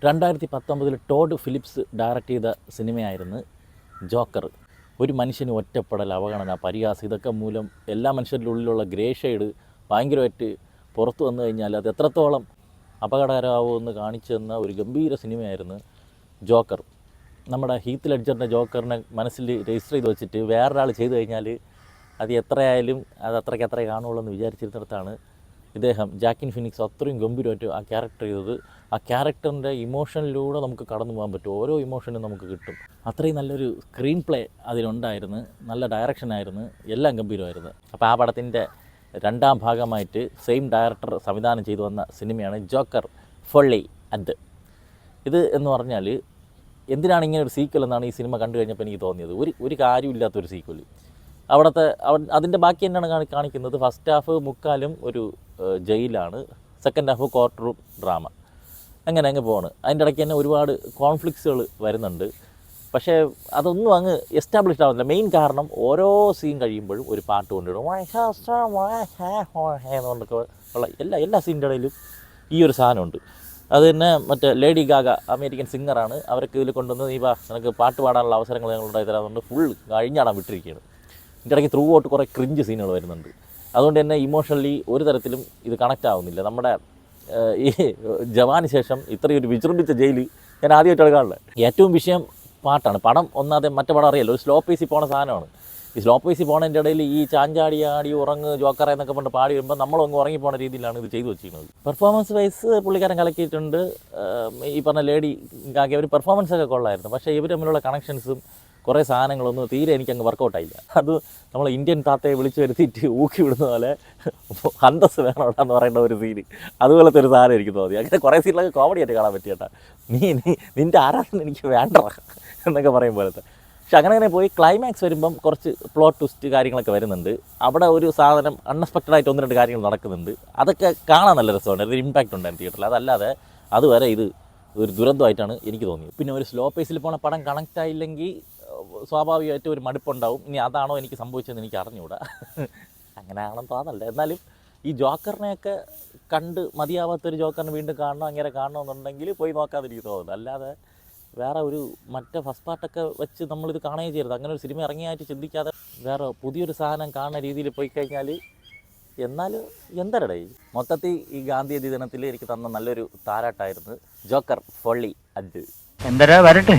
2019 Todd Philips direct ചെയ്ത സിനിമയായിരുന്നു Joker. ഒരു മനുഷ്യന് ഒറ്റപ്പെടൽ, അവഗണന, പരിഹാസം ഇതൊക്കെ മൂലം എല്ലാ മനുഷ്യരുടെ ഉള്ളിലുള്ള ഗ്രേ ഷെയ്ഡ് ഭയങ്കരമായിട്ട് പുറത്തു വന്നു കഴിഞ്ഞാൽ അത് എത്രത്തോളം അപകടകരമാവുമെന്ന് കാണിച്ചു തന്ന ഒരു ഗംഭീര സിനിമയായിരുന്നു ജോക്കർ. നമ്മുടെ ഹീത്ത് ലെഡ്ജറിൻ്റെ ജോക്കറിനെ മനസ്സിൽ രജിസ്റ്റർ ചെയ്ത് വെച്ചിട്ട് വേറൊരാൾ ചെയ്തു കഴിഞ്ഞാൽ അത് എത്രയായാലും അത് അത്രയ്ക്ക് കാണുള്ളൂ എന്ന് വിചാരിച്ചിരുന്നിടത്താണ് ഇദ്ദേഹം ജാക്കിൻ ഫിനിക്സ് അത്രയും ഗംഭീരമായിട്ട് ആ ക്യാരക്ടർ ചെയ്തത്. ആ ക്യാരക്ടറിൻ്റെ ഇമോഷനിലൂടെ നമുക്ക് കടന്നു പോകാൻ പറ്റും, ഓരോ ഇമോഷനും നമുക്ക് കിട്ടും. അത്രയും നല്ലൊരു സ്ക്രീൻ പ്ലേ അതിലുണ്ടായിരുന്നു, നല്ല ഡയറക്ഷനായിരുന്നു, എല്ലാം ഗംഭീരമായിരുന്നു. അപ്പോൾ ആ പടത്തിൻ്റെ രണ്ടാം ഭാഗമായിട്ട് സെയിം ഡയറക്ടർ സംവിധാനം ചെയ്തു വന്ന സിനിമയാണ് ജോക്കർ ഫൊള്ളി അഡ്. ഇത് എന്ന് പറഞ്ഞാൽ എന്തിനാണ് ഇങ്ങനെ ഒരു സീക്വൽ എന്നാണ് ഈ സിനിമ കണ്ടു കഴിഞ്ഞപ്പോൾ എനിക്ക് തോന്നിയത്. ഒരു കാര്യമില്ലാത്തൊരു സീക്വൽ. അതിൻ്റെ ബാക്കി തന്നെയാണ് കാണിക്കുന്നത്. ഫസ്റ്റ് ഹാഫ് മുക്കാലും ഒരു ജയിലാണ്, second half court room drama, അങ്ങ് പോവാണ്. അതിൻ്റെ ഇടയ്ക്ക് തന്നെ ഒരുപാട് കോൺഫ്ലിക്ട്സുകൾ വരുന്നുണ്ട്. പക്ഷേ അതൊന്നും അങ്ങ് എസ്റ്റാബ്ലിഷ്ഡ് ആവുന്നില്ല. മെയിൻ കാരണം ഓരോ സീൻ കഴിയുമ്പോഴും ഒരു പാട്ട് കൊണ്ടിടും എന്നുകൊണ്ടൊക്കെ ഉള്ള എല്ലാ സീനിൻ്റെ ഇടയിലും ഈ ഒരു സാധനമുണ്ട്. അത് തന്നെ മറ്റേ ലേഡി ഗാഗ, അമേരിക്കൻ സിംഗറാണ്, അവർക്ക് ഇതിൽ കൊണ്ടുവന്ന് നീ നിനക്ക് പാട്ട് പാടാനുള്ള അവസരങ്ങൾ ഞങ്ങൾ ഉണ്ടായി തരാറുണ്ട്, ഫുൾ കഴിഞ്ഞാടാൻ വിട്ടിരിക്കുകയാണ്. ഇതിൻ്റെ ഇടയ്ക്ക് ത്രൂ ഔട്ട് കുറേ ക്രിഞ്ച് സീനുകൾ വരുന്നുണ്ട്. അതുകൊണ്ട് തന്നെ ഇമോഷണലി ഒരു തരത്തിലും ഇത് കണക്റ്റ് ആവുന്നില്ല. നമ്മുടെ ഈ ജവാന് ശേഷം ഇത്രയൊരു വിജൃംഭിച്ച ജയിൽ ഞാൻ ആദ്യമായിട്ടാണ് കാണുന്നത്. ഏറ്റവും വിഷയം പാട്ടാണ്. പടം ഒന്നാതെ മറ്റേ പടം അറിയാലോ, ഒരു സ്ലോ പേസിൽ പോണ സാധനമാണ്. ഈ സ്ലോ പേസിൽ പോണതിൻ്റെ ഇടയിൽ ഈ ചാഞ്ചാടി ഉറങ്ങ് ജോക്കറ എന്നൊക്കെ പറഞ്ഞ് പാടി വരുമ്പോൾ നമ്മളൊന്ന് ഉറങ്ങിപ്പോണ രീതിയിലാണ് ഇത് ചെയ്തു വെച്ചിരിക്കുന്നത്. പെർഫോമൻസ് വൈസ് പുള്ളിക്കാരൻ കലക്കിയിട്ടുണ്ട്. ഈ പറഞ്ഞ ലേഡി ഗാഗ ഒരു പെർഫോമൻസൊക്കെ കൊള്ളായിരുന്നു. പക്ഷേ ഇവർ തമ്മിലുള്ള കണക്ഷൻസും കുറേ സാധനങ്ങളൊന്നും തീരെ എനിക്കങ്ങ് വർക്കൗട്ടായില്ല. അത് നമ്മൾ ഇന്ത്യൻ താത്തയെ വിളിച്ച് വരുത്തിയിട്ട് ഊക്കി വിടുന്ന പോലെ അന്തസ് വേണോടാന്ന് പറയേണ്ട ഒരു സീന്, അതുപോലത്തെ ഒരു സാധനം എനിക്ക് തോന്നി. അങ്ങനെ കുറേ സീനിലൊക്കെ കോമഡി ആയിട്ട് കാണാൻ പറ്റിയേട്ടാ. നിൻ്റെ ആരാധന എനിക്ക് വേണ്ട എന്നൊക്കെ പറയും പോലത്തെ. പക്ഷെ അങ്ങനെ പോയി ക്ലൈമാക്സ് വരുമ്പം കുറച്ച് പ്ലോട്ട് ട്വിസ്റ്റ് കാര്യങ്ങളൊക്കെ വരുന്നുണ്ട്. അവിടെ ഒരു സാധനം അൺഎക്സ്പെക്റ്റഡായിട്ട് 1-2 കാര്യങ്ങൾ നടക്കുന്നുണ്ട്. അതൊക്കെ കാണാൻ നല്ല രസമാണ്, ഒരു ഇമ്പാക്റ്റ് ഉണ്ടായിരുന്നു തിയേറ്ററിൽ. അതല്ലാതെ അതുവരെ ഇത് ഒരു ദുരന്തമായിട്ടാണ് എനിക്ക് തോന്നിയത്. പിന്നെ ഒരു സ്ലോ പേസിൽ പോണ പടം കണക്റ്റ് ആയില്ലെങ്കിൽ സ്വാഭാവികമായിട്ടും ഒരു മടുപ്പുണ്ടാവും. ഇനി അതാണോ എനിക്ക് സംഭവിച്ചതെന്ന് എനിക്ക് അറിഞ്ഞുകൂടാ, അങ്ങനെയാണെന്ന് തോന്നല്ല. എന്നാലും ഈ ജോക്കറിനെയൊക്കെ കണ്ട് മതിയാവാത്തൊരു ജോക്കറിനെ വീണ്ടും അങ്ങനെ കാണണമെന്നുണ്ടെങ്കിൽ പോയി നോക്കാതിരിക്കും തോന്നുന്നു. അല്ലാതെ വേറെ ഒരു മറ്റേ ഫസ്റ്റ് പാർട്ടൊക്കെ വെച്ച് നമ്മളിത് കാണുകയും ചെയ്യരുത്. അങ്ങനെ ഒരു സിനിമ ഇറങ്ങിയായിട്ട് ചിന്തിക്കാതെ വേറെ പുതിയൊരു സാധനം കാണുന്ന രീതിയിൽ പോയി കഴിഞ്ഞാൽ എന്നാലും എന്തരടേ. മൊത്തത്തിൽ ഈ ഗാന്ധി ദിനത്തിൽ എനിക്ക് തന്ന നല്ലൊരു താരാട്ടായിരുന്നു ജോക്കർ ഫൊള്ളി അഡ്. എന്തരാ വരട്ടെ.